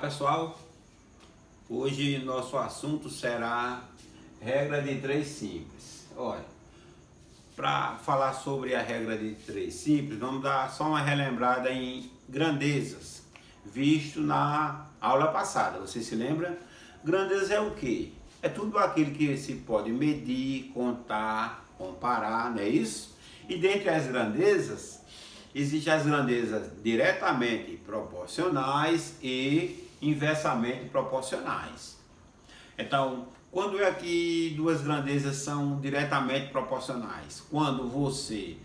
pessoal, hoje nosso assunto será regra de 3 simples. Olha, para falar sobre a regra de 3 simples, vamos dar só uma relembrada em grandezas, visto na aula passada. Você se lembra? Grandeza é o quê? É tudo aquilo que se pode medir, contar, comparar, não é isso? E dentre as grandezas, existem as grandezas diretamente proporcionais e inversamente proporcionais. Então, quando é que duas grandezas são diretamente proporcionais? Quando você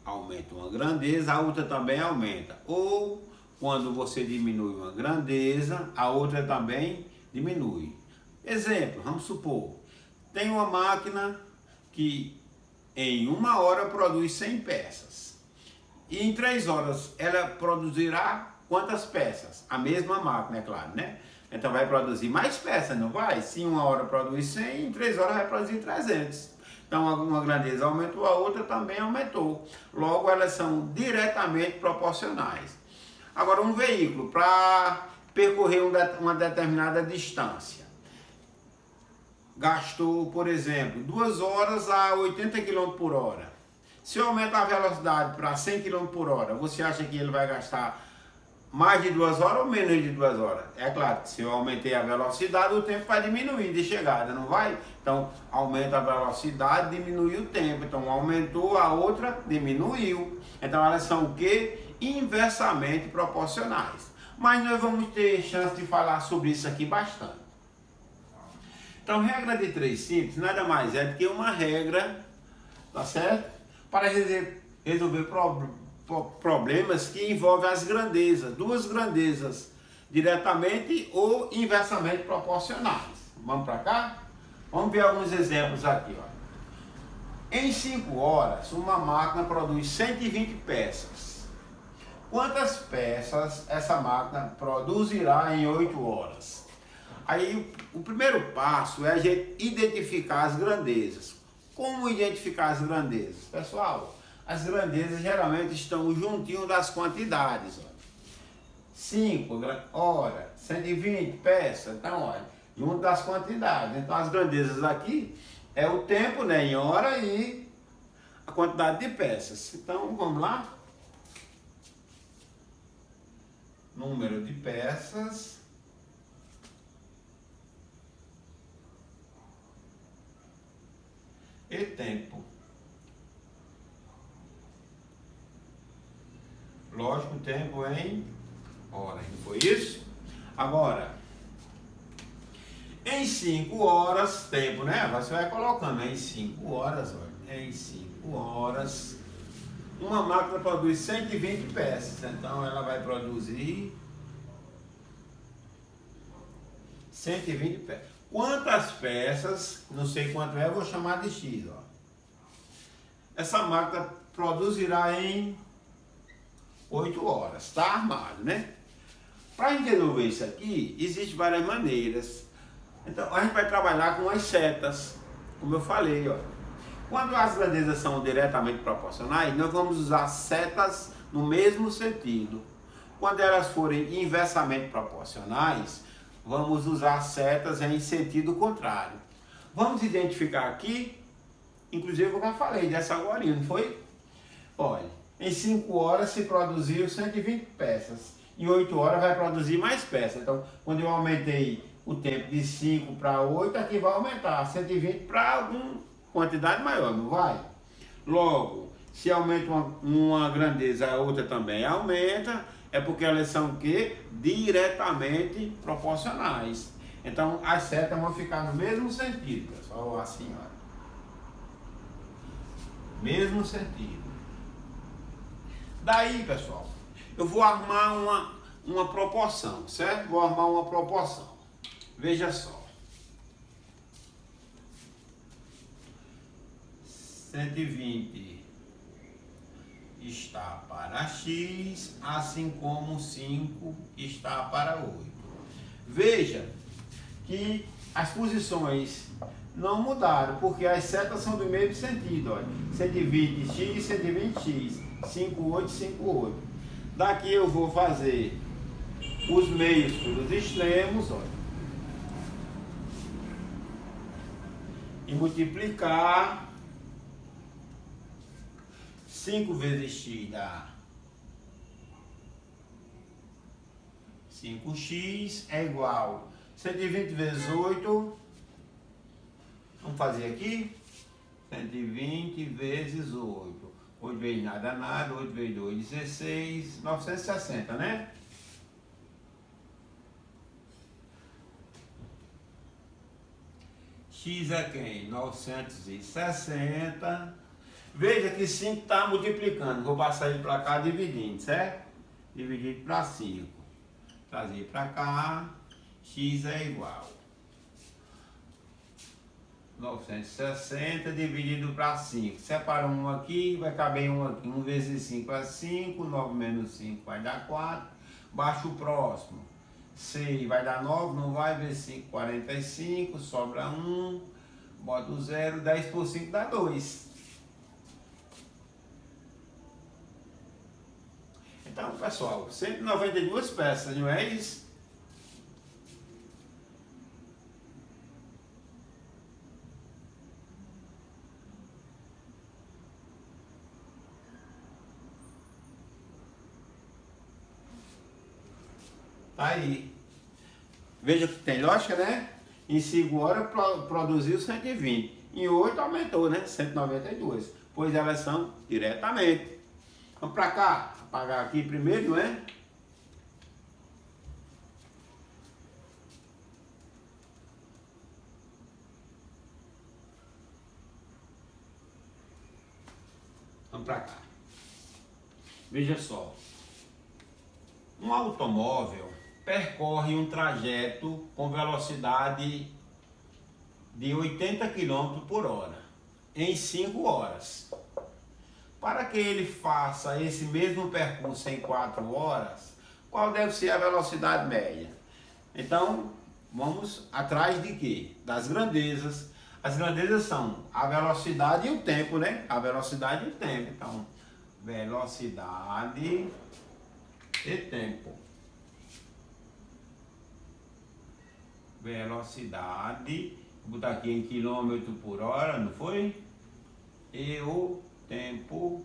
aumenta uma grandeza, a outra também aumenta. Ou quando você diminui uma grandeza, a outra também diminui. Exemplo, vamos supor, tem uma máquina que em 1 hora produz 100 peças. E em 3 horas ela produzirá quantas peças? A mesma máquina, é claro, né? Então vai produzir mais peças, não vai? Se em 1 hora produz 100, em 3 horas vai produzir 300. Então uma grandeza aumentou, a outra também aumentou. Logo elas são diretamente proporcionais. Agora um veículo, para percorrer uma determinada distância, gastou, por exemplo, 2 horas a 80 km por hora. Se eu aumentar a velocidade para 100 km por hora, você acha que ele vai gastar mais de 2 horas ou menos de 2 horas? É claro que se eu aumentei a velocidade, o tempo vai diminuir de chegada, não vai? Então, aumenta a velocidade, diminui o tempo. Então, aumentou, a outra diminuiu. Então, elas são o quê? Inversamente proporcionais. Mas nós vamos ter chance de falar sobre isso aqui bastante. Então, regra de 3 simples nada mais é do que uma regra, tá certo? Para resolver problemas que envolvem as grandezas, duas grandezas diretamente ou inversamente proporcionais. Vamos para cá? Vamos ver alguns exemplos aqui. Ó. Em 5 horas, uma máquina produz 120 peças. Quantas peças essa máquina produzirá em 8 horas? Aí o primeiro passo é a gente identificar as grandezas. Como identificar as grandezas? Pessoal, as grandezas geralmente estão juntinho das quantidades. 5 horas, 120 peças, então olha, junto das quantidades. Então as grandezas aqui é o tempo, né, em hora e a quantidade de peças. Então vamos lá. Número de peças e tempo. Lógico, tempo em hora, não foi isso? Agora, em 5 horas, tempo, né? Você vai colocando em 5 horas, olha, em 5 horas, uma máquina produz 120 peças, então ela vai produzir 120 peças. Quantas peças, não sei quanto é, eu vou chamar de X, ó. Essa máquina produzirá em 8 horas, tá armado, né? Para a gente resolver isso aqui, existem várias maneiras. Então, a gente vai trabalhar com as setas, como eu falei, ó. Quando as grandezas são diretamente proporcionais, nós vamos usar setas no mesmo sentido. Quando elas forem inversamente proporcionais, vamos usar setas em sentido contrário. Vamos identificar aqui, inclusive eu já falei dessa agora, não foi? Olha, em 5 horas se produziu 120 peças. Em 8 horas vai produzir mais peças. Então, quando eu aumentei o tempo de 5 para 8, aqui vai aumentar 120 para alguma quantidade maior, não vai? Logo, se aumenta uma grandeza, a outra também aumenta. É porque elas são o quê? Diretamente proporcionais. Então, as setas vão ficar no mesmo sentido, pessoal, assim, ó. Mesmo sentido. Daí, pessoal, eu vou arrumar uma proporção, certo? Vou arrumar uma proporção. Veja só. 120 está para X, assim como 5 está para 8. Veja que as posições não mudaram, porque as setas são do mesmo sentido. Olha. 120x, 120x, 58, 58. Daqui eu vou fazer os meios pelos extremos, olha, e multiplicar 5 vezes x dá 5x é igual 120 vezes 8, vamos fazer aqui, 120 vezes 8, 8 vezes nada, 8 vezes 2, 16, 960, né? X é quem? 960. Veja que 5 está multiplicando. Vou passar ele para cá dividindo, certo? Dividido para 5. Trazer para cá. X é igual 960 dividido para 5. Separa um aqui, vai caber um aqui. 1 vezes 5 é 5. 9 menos 5 vai dar 4. Baixa o próximo. 6 vai dar 9, não vai, vezes 5, 45, sobra 1, bota o 0, 10 por 5 dá 2. Então, pessoal, 192 peças, não é isso? Tá aí. Veja que tem lógica, né? Em 5 horas produziu 120. Em 8 aumentou, né? 192. Pois elas são diretamente. Vamos para cá. Apagar aqui primeiro, não é? Vamos para cá. Veja só. Um automóvel percorre um trajeto com velocidade de 80 km por hora em 5 horas. Para que ele faça esse mesmo percurso em 4 horas, qual deve ser a velocidade média? Então, vamos atrás de quê? Das grandezas. As grandezas são a velocidade e o tempo, né? A velocidade e o tempo. Então, velocidade e tempo. Velocidade, vou botar aqui em quilômetro por hora, não foi? E o tempo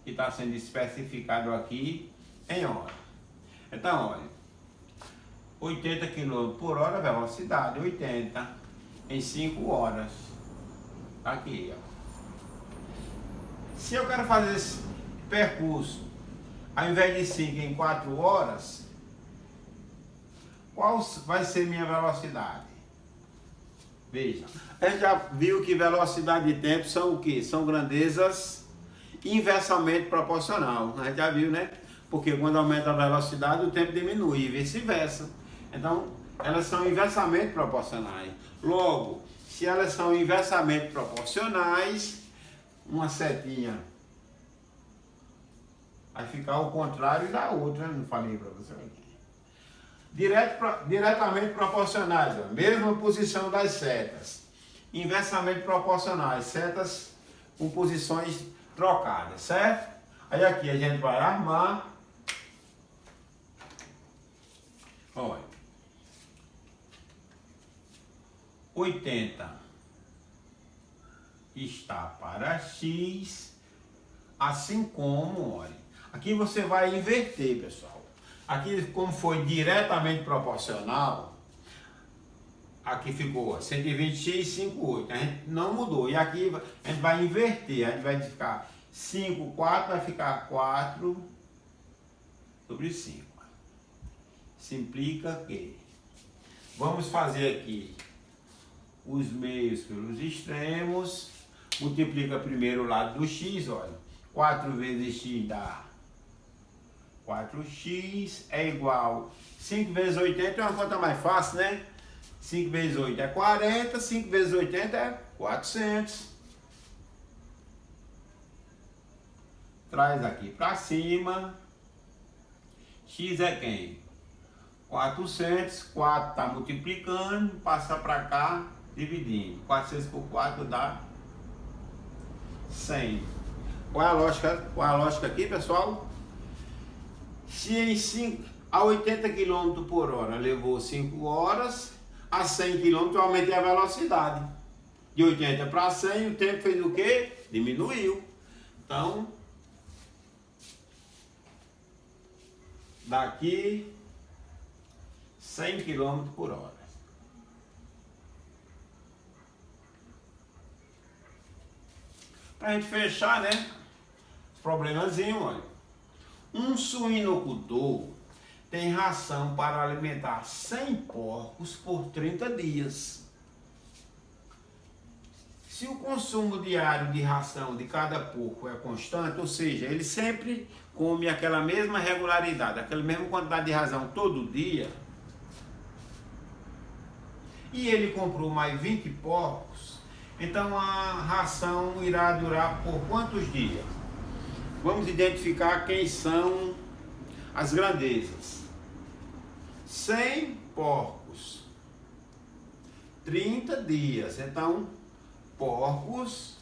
que está sendo especificado aqui em hora. Então, olha, 80 km por hora, velocidade, 80 em 5 horas. Aqui, ó. Se eu quero fazer esse percurso, ao invés de 5 em 4 horas, qual vai ser minha velocidade? Veja, a gente já viu que velocidade e tempo são o quê? São grandezas inversamente proporcional. A gente já viu, né? Porque quando aumenta a velocidade, o tempo diminui e vice-versa. Então, elas são inversamente proporcionais. Logo, se elas são inversamente proporcionais, uma setinha vai ficar ao contrário da outra, não falei para você aqui. Diretamente proporcionais, ó, mesma posição das setas. Inversamente proporcionais, setas com posições trocadas, certo? Aí aqui a gente vai armar. Olha. 80 está para X, assim como, olha, aqui você vai inverter, pessoal. Aqui, como foi diretamente proporcional, aqui ficou 120x, 58. A gente não mudou. E aqui a gente vai inverter. A gente vai ficar 5, 4, vai ficar 4 sobre 5. Simplifica que vamos fazer aqui os meios pelos extremos. Multiplica primeiro o lado do x, olha. 4 vezes x dá 4x é igual 5 vezes 80 é uma conta mais fácil, né? 5 vezes 8 é 40, 5 vezes 80 é 400. Traz aqui para cima. X é quem? 400, 4 está multiplicando, passa para cá, dividindo. 400 por 4 dá 100. Qual é a lógica aqui, pessoal? Se a 80 km por hora levou 5 horas, a 100 km eu aumentei a velocidade. De 80 para 100, o tempo fez o quê? Diminuiu. Então, daqui 100 km por hora. Pra gente fechar, né? Problemazinho, olha. Um suinocultor tem ração para alimentar 100 porcos por 30 dias. Se o consumo diário de ração de cada porco é constante, ou seja, ele sempre come aquela mesma regularidade, aquela mesma quantidade de ração todo dia, e ele comprou mais 20 porcos, então a ração irá durar por quantos dias? Vamos identificar quem são as grandezas. 100 porcos, 30 dias, então porcos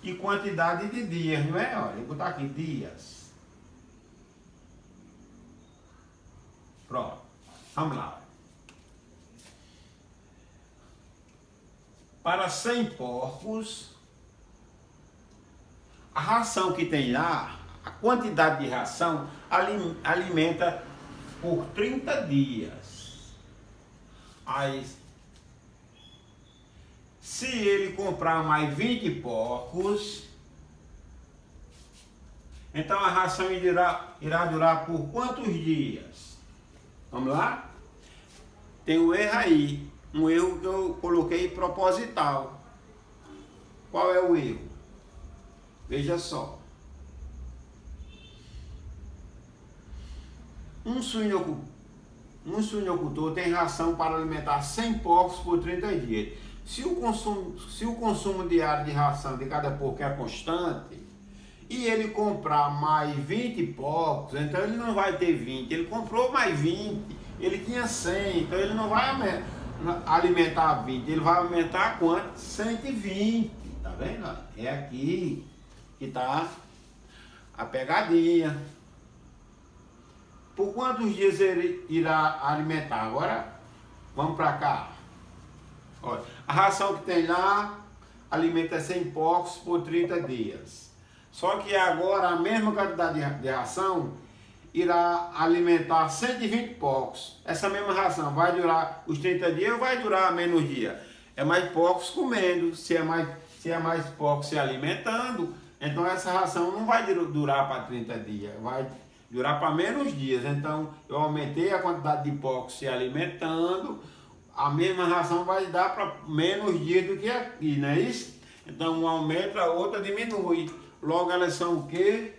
e quantidade de dias, não é? Olha, vou botar aqui dias. Pronto, vamos lá. Para 100 porcos, a ração que tem lá, a quantidade de ração alimenta por 30 dias. Aí, se ele comprar mais 20 porcos, então a ração irá durar por quantos dias? Vamos lá? Tem um erro aí, um erro que eu coloquei proposital. Qual é o erro? Veja só. Um suinocultor tem ração para alimentar 100 porcos por 30 dias. Se o consumo diário de ração de cada porco é constante, e ele comprar mais 20 porcos, então ele não vai ter 20. Ele comprou mais 20, ele tinha 100, então ele não vai alimentar 20, ele vai aumentar quanto? 120, tá vendo? É aqui que tá a pegadinha. Por quantos dias ele irá alimentar? Agora, vamos para cá. Olha, a ração que tem lá alimenta 100 porcos por 30 dias. Só que agora a mesma quantidade de ração irá alimentar 120 porcos. Essa mesma ração vai durar os 30 dias ou vai durar menos dias? É mais porcos comendo, se é mais porcos se alimentando, então essa ração não vai durar para 30 dias, vai durar para menos dias. Então eu aumentei a quantidade de porcos se alimentando, a mesma ração vai dar para menos dias do que aqui, não é isso? Então uma aumenta, a outra diminui. Logo elas são o quê?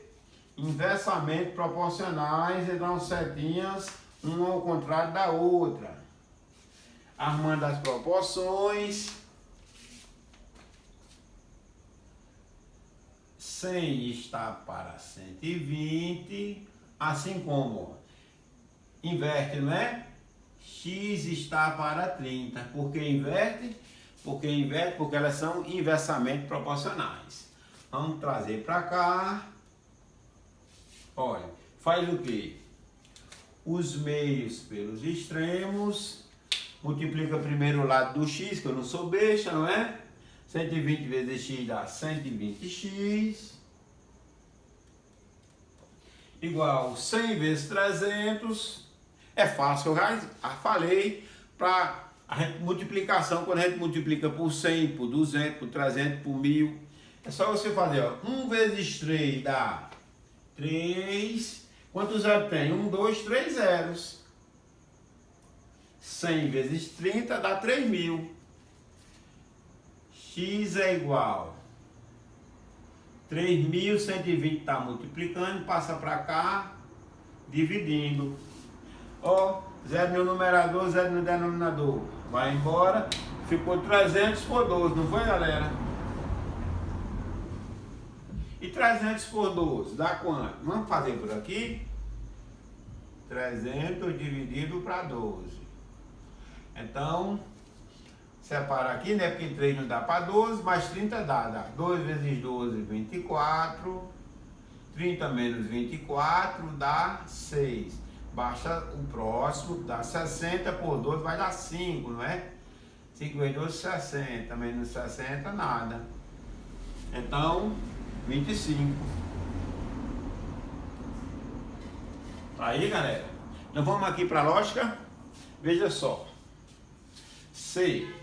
Inversamente proporcionais, então setinhas, uma ao contrário da outra. Armando as proporções. 100 está para 120, assim como inverte, não é? X está para 30. Por que inverte? Porque elas são inversamente proporcionais. Vamos trazer para cá. Olha, faz o quê? Os meios pelos extremos. Multiplica primeiro o lado do x, que eu não sou besta, não é? 120 vezes x dá 120x. Igual 100 vezes 300. É fácil, eu já falei, para a multiplicação, quando a gente multiplica por 100, por 200, por 300, por 1000. É só você fazer, ó, 1 vezes 3 dá 3. Quantos zeros tem? 1, 2, 3 zeros. 100 vezes 30 dá 3.000. X é igual 3.120, está multiplicando, passa para cá, dividindo. Ó, 0 no numerador, 0 no denominador. Vai embora, ficou 300 por 12, não foi, galera? E 300 por 12 dá quanto? Vamos fazer por aqui. 300 dividido para 12. Então, Separa aqui, né? Porque 3 não dá para 12, mais 30 dá. 2 vezes 12, 24. 30 menos 24 dá 6. Baixa o próximo, dá 60 por 12, vai dar 5, não é? 5 vezes 12, 60. Menos 60, nada. Então, 25. Tá aí, galera? Então vamos aqui para a lógica. Veja só. Se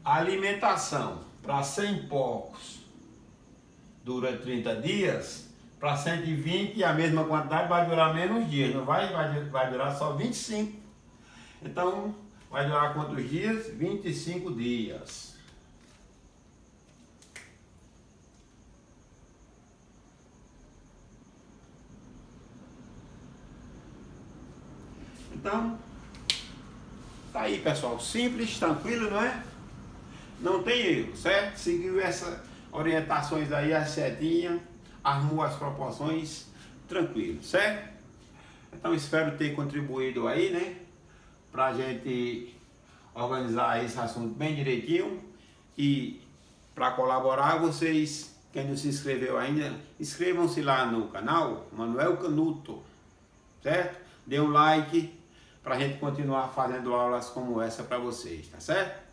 a alimentação para 100 porcos dura 30 dias, para 120 a mesma quantidade vai durar menos dias, não vai durar só 25. Então, vai durar quantos dias? 25 dias. Então, tá aí, pessoal, simples, tranquilo, não é? Não tem erro, certo? Seguiu essas orientações aí, a setinha, armou as proporções, tranquilo, certo? Então espero ter contribuído aí, né? Pra gente organizar esse assunto bem direitinho. E para colaborar, vocês, quem não se inscreveu ainda, inscrevam-se lá no canal Manuel Canuto, certo? Dê um like pra gente continuar fazendo aulas como essa para vocês, tá certo?